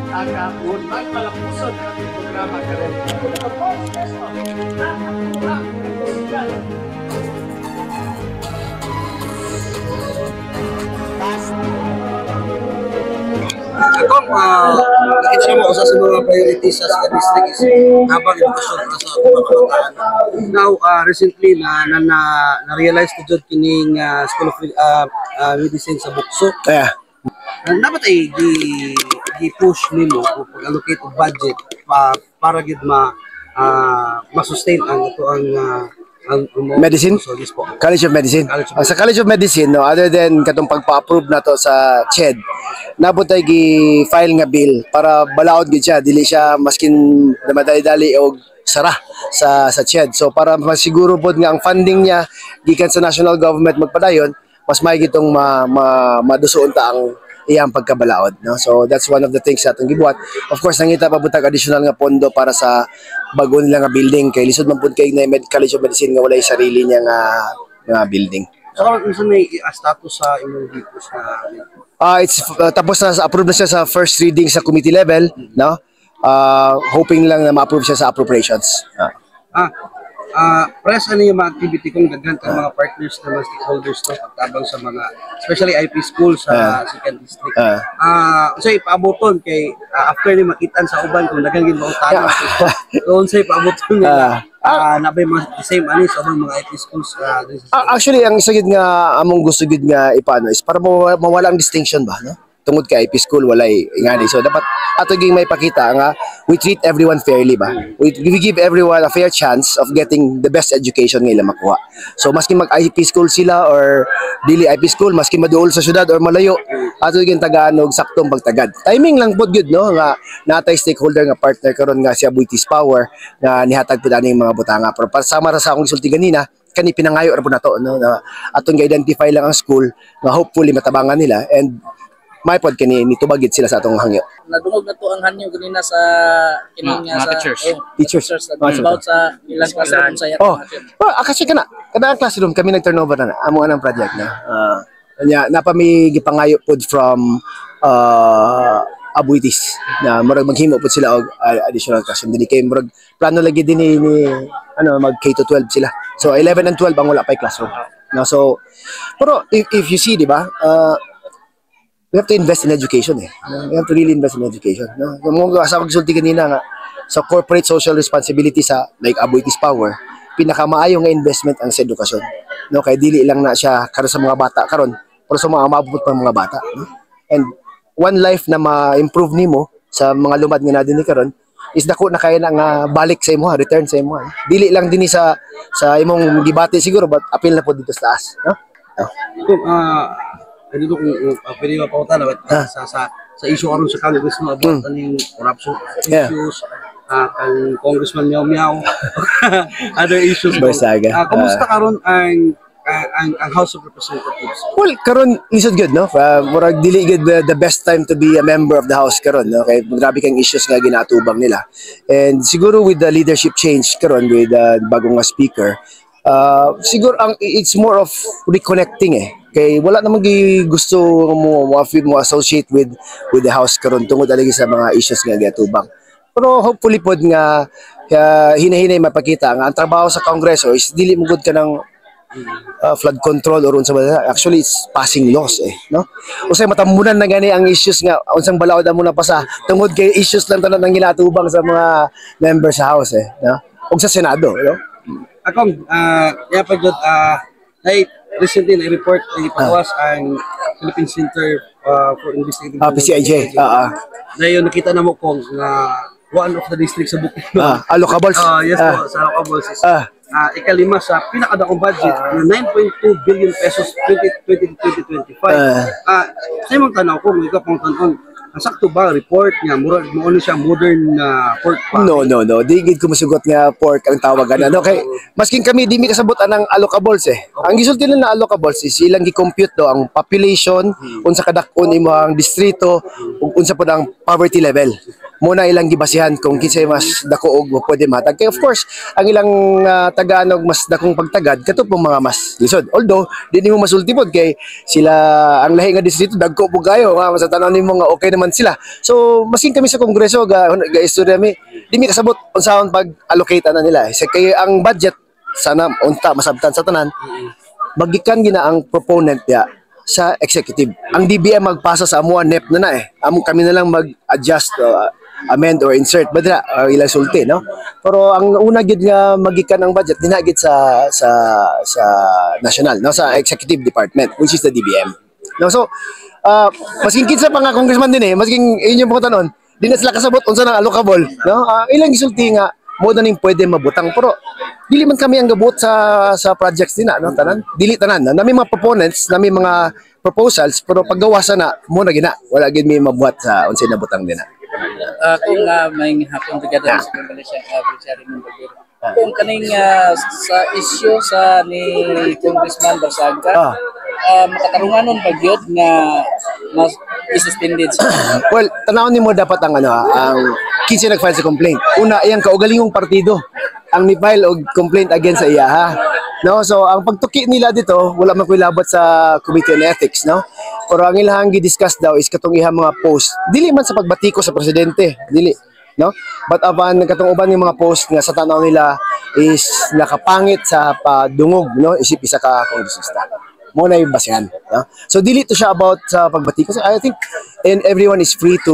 Agapon, magpalapuson ng ating programa ka rin. Kung nakita mo sa mga priorities sa district is habang edukasyon para sa mga kabataan. Now, recently na-realize ko dyan kining School of Medicine sa Bukso. Yeah. Dapat ay i-push nimo o pag-allocate og budget para gid ma-sustain ang ito ang Medicine? So, yes po. College of Medicine. Sa College of Medicine, no, other than katong pagpa-approve na to sa CHED, nabot ay gi-file nga bill para balaod gid siya, dili siya maskin madali-dali o sara sa CHED. So para masiguro pod nga ang funding niya gikan sa national government magpadayon, mas may gitong madusuon ta ang iyang pagkabalaod, no? So that's one of the things sa atong gibuhat. Of course nangita pa butag additional nga pondo para sa bago nila nga building kay lisod man pud kay na College of Medicine nga walay sarili niya nga building. So kung may status sa imong gipos na It's tapos na approve na siya sa first reading sa committee level, no? Hoping lang na ma-approve siya sa appropriations. Press ano yung mga activity kung daghan kang mga partners na mga stakeholders to pagtabang sa mga especially IP school sa second district. So ipaaboton kay after ni makitan sa uban kung daghan gid mautanan. So unsay paaboton nila nabay mga same ani sa mga IP schools actually ang isa gid nga among gusto gid nga ipaano is para mawala ang distinction ba, no? Tungod kay IP school walay ingani, so dapat ato ging may pakita nga we treat everyone fairly ba, we give everyone a fair chance of getting the best education nga ila makuha. So maski mag IP school sila or dili IP school, maski maduol sa syudad or malayo, ato ging tagaan og saktong pagtagad. Timing lang pod gyud, no, nga natay stakeholder nga partner karon nga si Abuitis Power nga nihatag pud aning mga butanga. Pero para sama ra sa akong sulti ganina kani pinangayo ra pud nato, no, na aton ga-identify lang ang school nga hopefully matabangan nila and may pod kani nitubagit sila sa atong hangyo. Nadungog na to ang hanyo ganina sa kining sa teachers about sa ilang classroom sa yato. Kasi kada classroom kami nag-turnover na amo anang project na. Napami gipangayo pod from Abuitis na murag maghimo pod sila og additional classroom dili kay murag plano lagi din ni mag K to 12 sila. So 11 and 12 ang wala pa classroom. No, so pero if you see, di ba? We have to invest in education eh. We have to really invest in education. No? Kung sa pagsulti kanina nga, sa corporate social responsibility sa like Abuitis Power, pinakamaayo nga investment ang sa edukasyon. No? Kaya dili lang na siya karon sa mga bata karon, pero sa mga maabot pang mga bata. No? And one life na ma-improve nimo sa mga lumad nga nadini karon is dako na kaya na nga balik sa imo, return sa imo. Dili lang dinhi sa imong gibati siguro, but apil na po dito sa taas. No? dito kung pwede mapautan sa issue aron sa Congress mo about aning corruption issues, kang Congressman Meow Meow, other issues. Kumusta karon ang House of Representatives? Well, karon lisod good, no? Murag dili good the best time to be a member of the House karon, no? Kay grabe kang issues nga ginatubang nila. And siguro with the leadership change karon with bagong nga speaker, siguro it's more of reconnecting eh. Kay wala namang gusto mo associate with the House karon tungod alagi sa mga issues nga ginatubang. Pero hopefully pod nga hinahinay mapakita nga ang trabaho sa Kongreso is dili mo gud ka ng flood control or unsa ba, actually it's passing laws eh, no? Usay matamunan na gani ang issues nga unsang balaod mo na pa sa tungod kay issues lang tanan ang ginatubang sa mga members sa House eh, no? Ug sa Senado, no? Akong pa jud recently na report na ipawas ang Philippine Center for Investigating PCIJ. Dayon nakita na mo kung one of the districts sa Bukidnon. Allocables. Yes po, sa allocables is ikalima sa pinakadakong budget na 9.2 billion pesos 2020-2025. Sa imong tanaw ko, ikaw pang tanon, sakto ba report niya? Murag mo siya modern pork pa? No. Di gid ko masugot nga pork ang tawagan. Ano kay maskin kami di mi kasabot anang allocables eh. Ang gisulti na allocables is ilang gi-compute do ang population, unsa kadak-on imong distrito, ug unsa pud ang poverty level. muna ilang gibasihan kung kinsay mas dako og pwede matag. Kaya of course, ang ilang tagaanog mas dakong pagtagad kato po mga mas lisod. Although di nimo masulti pod kay sila ang lahi nga distrito dagko po kayo nga sa tanan nimo nga okay naman sila. So masing kami sa kongreso ga istorya mi di mi kasabot unsaon pag-allocate na nila. Kay ang budget sana unta masabtan sa tanan. Magikan gina ang proponent ya sa executive. Ang DBM magpasa sa amuan NEP na amo kami na lang mag-adjust amend or insert badra ilang sulti no, pero ang una gid nga magikan ang budget dinagit sa national no, sa executive department which is the DBM no. So masking kinsa pa nga congressman din masking inyo mo tanon di na sila kasabot unsa nang allocable no, ilang gisulti nga mo na ning pwede mabutang pero dili man kami ang gabot sa projects dina no, tanan dili tanan no? Nami mga proponents nami mga proposals pero paggawa sana mo na gina wala gid mi mabuhat sa unsay nabutang dina. Kung may hapon brigada sa Malaysia Brigada Mumbai. Kung kaning sa issue sa ni Congressman Barsaga, makatarunganon ba gyud nga mas suspended siya? Well, tanawon nimo dapat ang ang kinsa nag-file sa complaint. Una, iyang kaugalingong partido ang ni-file og complaint against sa iya ha. No, so ang pagtuki nila dito wala man koy labot sa Committee on Ethics no. Pero ang ilahang gi-discuss daw is katong ihang mga post. Dili man sa pagbatiko sa presidente, dili, no? But aban katong uban ng mga post nga sa tanaw nila is nakapangit sa padungog, no? Isip isa ka kongresista. Mo na yung basehan, no? So dili to siya about sa pagbatiko. So, I think and everyone is free to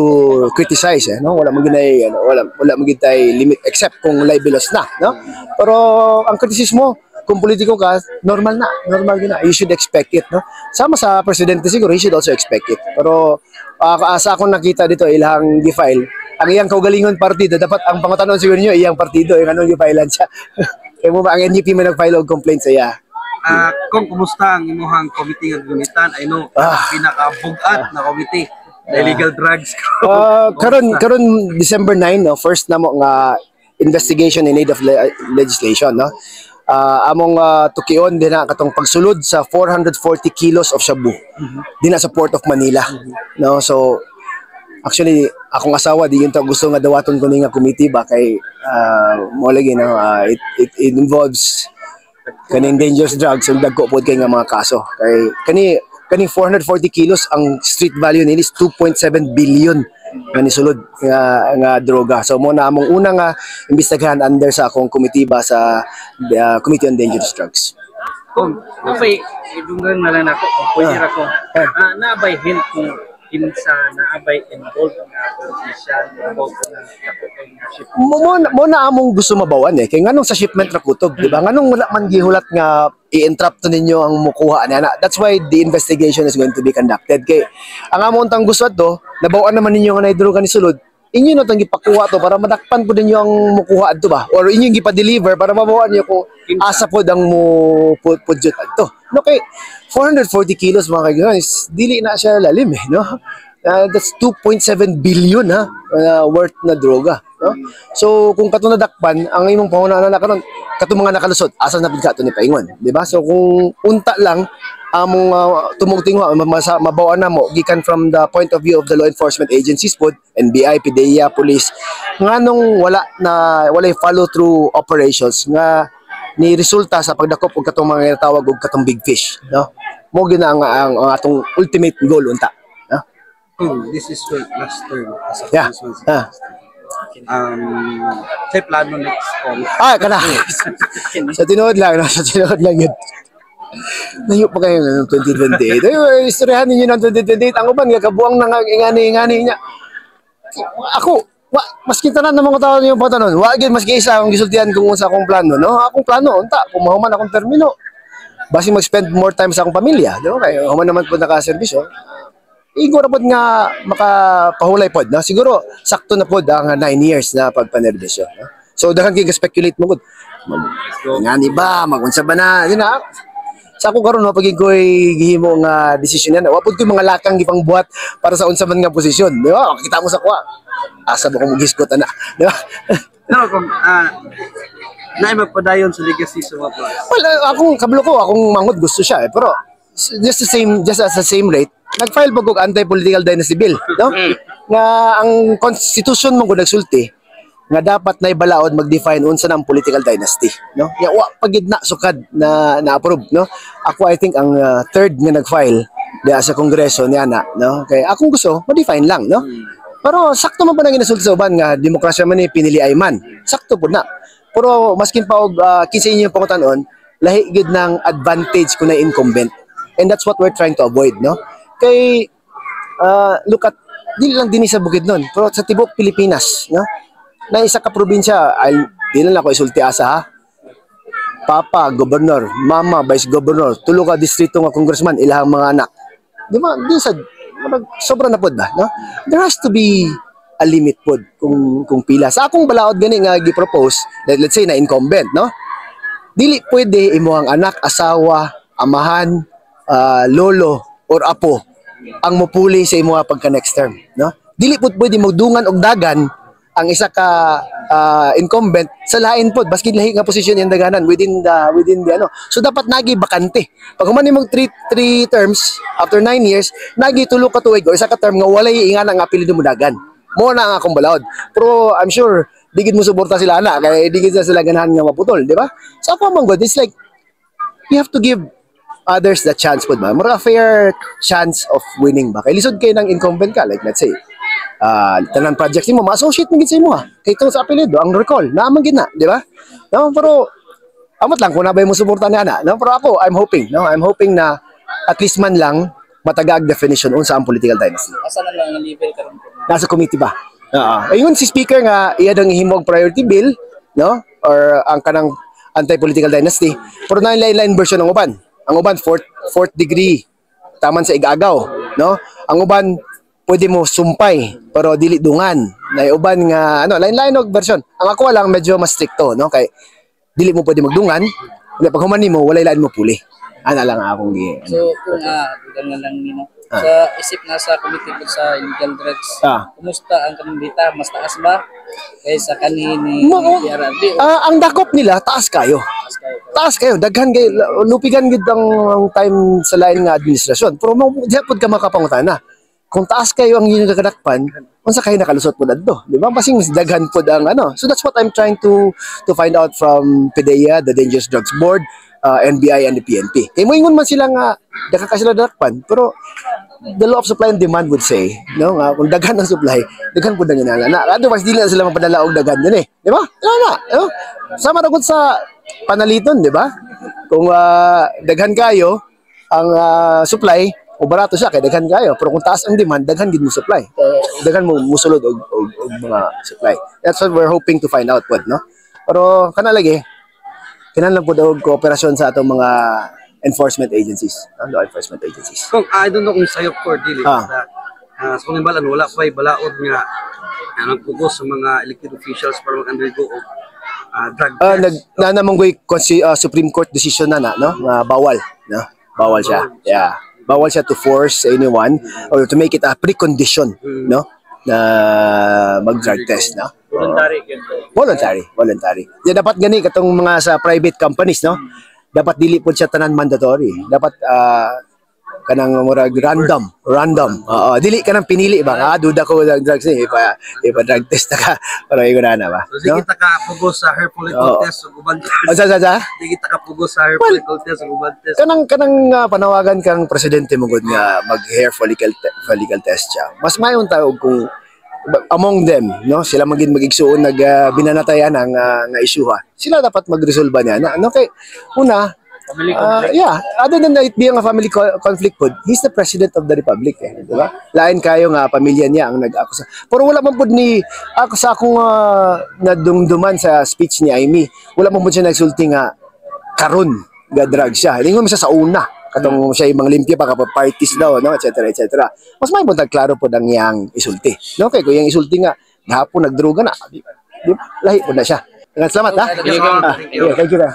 criticize, no? Wala man ginay wala man gitay limit except kung libelous na, no? Pero ang kritisismo kung politiko ka, normal gina. You should expect it, no? Sama sa presidente siguro, he should also expect it. Pero sa akong nakita dito, ilang gi-file, ang iyang kaugalingon partido, dapat ang pangutanon siguro niyo, iyang partido, yung anong gi-filean siya. Kaya mo ba, ang NUP may nag-file og complaint sa iya? Kung kumusta ang imuhang committee nga gamitan, I know, pinaka-bugat na committee, the illegal drugs. Karon December 9, no, first na mo nga investigation in aid of legislation, no? Among tukion din na katong pagsulod sa 440 kilos of shabu din na sa Port of Manila, no. So actually akong asawa di ginto gusto nga dawaton ko ni nga committee ba kay mo lagi no, it involves kaning dangerous drugs ug dagko pod kay nga mga kaso kay kani 440 kilos ang street value nila is 2.7 billion nga nisulod nga droga. So mo na among una nga imbestigahan under sa akong komitiba sa Committee on Dangerous Drugs. Kung nabay, idunggan na lang ako, kung pwede ako, nabay hint kung kinsa naabay involved nga politician, involved na kapatay nga ship. Mo na among gusto mabawan kay nganong sa shipment ra kutob, di ba? Nganong wala man gihulat nga i-entrap to ninyo ang mukuha ana. That's why the investigation is going to be conducted. Kay ang among tang gusto to, nabawan naman ninyo nga naidrugan ni sulod. Inyo na tang gipakuha to para madakpan po ninyo ang mukuha adto ba? Or inyo gipa-deliver para mabawan niyo kung asa pod ang mo pudyot adto. No kay 440 kilos mga guys, dili na siya lalim no. That's 2.7 billion worth na droga, no? So kung kato nadakpan ang imong pangunahan na karon kato mga nakalusot asa na pud ni paingon, di ba? So kung unta lang among tumugtingwa mabawan na mo gikan from the point of view of the law enforcement agencies pod, NBI, PDEA, police, nganong walay follow through operations nga ni resulta sa pagdakop og katong mga tawag og katong big fish, no? Mo gina ang atong ultimate goal unta. This is your last term as a Yeah. congressman. Say plano next call. Kana. Sa tinuod lang, no? Sa tinuod lang yun. Nayo pa kayo ng 2028. Ay, istoryahan ninyo ng 2028. Ang uban, kabuang nang ingani niya. Ako, mas kita na mga tao niyo pa tanon. Wagin mas isa akong gisultihan kung unsa akong plano, no? Akong plano unta, kung mahuman akong termino. Basi mag-spend more time sa akong pamilya, di ba? Kaya human naman po naka-serbisyo. Igor pod nga makapahulay pod, no? Siguro sakto na pod ang 9 years na pagpanerbisyo, no? So daghan kay speculate mo gud. Ngani ba magunsa ba na, di na? Sa ako karon pag ko'y gihimo nga desisyon yan, wa pod ko'y mga lakang gipangbuhat para sa unsa man nga posisyon, di ba? Kita mo sa kuha. Asa ba ko mugiskot ana, di ba? No, kung naay magpadayon sa legacy sa mga Well, akong kablo ko, akong mangod gusto siya pero just as the same rate nag-file po og anti-political dynasty bill, no? Nga ang constitution mo kung nagsulti nga dapat na ibalaod mag-define unsa na ang political dynasty, no? Ya wa pagid na sukad na na-approve, no? Ako I think ang third nga nag-file diya sa kongreso niya na, no? Kay akong gusto ma-define lang, no? Pero sakto man pa nang ginasulti sa uban nga demokrasya man ni pinili ay man. Sakto po na. Pero maskin pa og 15 inyo pangutan-on, lahi gid ng advantage kung na incumbent. And that's what we're trying to avoid, no? Kay look at dili lang din sa Bukidnon, pero sa tibok Pilipinas, no? Na isa ka probinsya, di lang ako isulti asa ha. Papa, gobernador, mama, vice governor, tulo ka distrito nga congressman, ilahang mga anak. Di ba? Di sa sobra na pod ba, no? There has to be a limit pod kung pila. Sa akong balaod gani nga gi-propose, let's say na incumbent, no? Dili pwede imuhang anak, asawa, amahan, lolo or apo ang mupuli sa imuha pagka next term, no? Dili pud pwede magdungan og dagan ang isa ka incumbent sa lain pod baski lahi nga posisyon yung daganan within the ano. So dapat nagi bakante. Pag human nimong 3 terms after 9 years, nagi tulo ka tuig o isa ka term nga walay ingan ang apelyido mo dagan. Mo na ang akong balaod. Pero I'm sure digid mo suporta sila ana kay digid sila ganahan nga maputol, di ba? So ako man god, it's like you have to give others the chance pod ba? Mura fair chance of winning ba? Kay lisod kay nang incumbent ka, like let's say tanan projects nimo ma-associate mo gid sa imo ha. Kay tungod sa apelyido ang recall naaman gid na, di ba? No, pero amot lang kung nabay mo suporta ni ana, no? Pero ako I'm hoping na at least man lang matagag definition unsa ang political dynasty. Asa na lang ang level karon? Nasa committee ba? Ayun si speaker nga iya dang himog priority bill, no? Or ang kanang anti-political dynasty. Pero na line version ng uban. Ang uban fourth degree taman sa igagaw, no? Ang uban pwede mo sumpay pero dili dungan. Na uban nga ano, line og version. Ang ako lang medyo mas stricto, no? Kay dili mo pwede magdungan. Pag human nimo walay lain mo puli. Ana lang akong gi. So kung dugang lang nimo sa isip na sa committee po sa illegal drugs. Kumusta ang kanang data? Mas taas ba kaysa kanhi ni PRRD? Ang dakop nila taas kayo. Taas kayo, daghan kay lupigan gid ang time sa lain nga administrasyon. Pero mo di pud ka makapangutana. Kung taas kayo ang inyong kakadakpan, unsa kayo nakalusot po dadto, di ba? Basing daghan po ang ano. So that's what I'm trying to find out from PDEA, the Dangerous Drugs Board, NBI and the PNP. Kay moingon man sila nga daghan ka sila dakpan, pero the law of supply and demand would say, no, nga kung daghan ang supply, daghan pud ang inana. Otherwise dili na sila mapadala og daghan din eh. Di ba? Ano? No? Sama ra gud sa panaliton, di ba? Kung daghan kayo ang supply, o barato siya kay daghan kayo, pero kung taas ang demand daghan gid mo supply, daghan mo musulod og mga supply. That's what we're hoping to find out pod, no? Pero kana lagi kinahanglan pud og kooperasyon sa atong mga enforcement agencies, law enforcement agencies. Kung I don't know kung sayo for dili sa kung imbalan wala pa balaod nga nagpugos sa mga elected officials para mag-undergo og drug test. Nanamanggoy Supreme Court decision na no? Bawal, no? Bawal siya. Yeah. Bawal siya to force anyone or to make it a precondition, no? Na mag-drug test, no? Voluntary. Yan dapat gani katong mga sa private companies, no? Dapat dili po siya tanan mandatory. Dapat kanang murag random. Dili ka nang pinili ba? Duda ko ng drugs ni ipa drug test ka para iguna na ba. So sige ta ka pugos sa hair follicle test ug uban. Sige ta ka pugos sa hair follicle test ug uban test. Kanang panawagan kang presidente mo gud nga mag hair follicle test siya. Mas mayon ta og kung among them, no, sila magigsuon binanatayan ang nga isyuha. Sila dapat magresolba niya. Ano kay una other than that, it being a family conflict pod, he's the president of the republic, di ba? Lain kayo nga pamilya niya ang nag-akusa. Pero wala man pod ni ako sa akong nadumduman sa speech ni Amy, wala man pod siya nagsulti nga karon ga drug siya. Lingon siya sa una katong siya yung mga limpya pa kapag parties daw, no, etc. Mas may buntag klaro pod ang yang isulti. No, kay kung yang isulti nga gahapon nagdruga na, di ba? Lahi pod na siya. Salamat ha. Thank you. Thank you.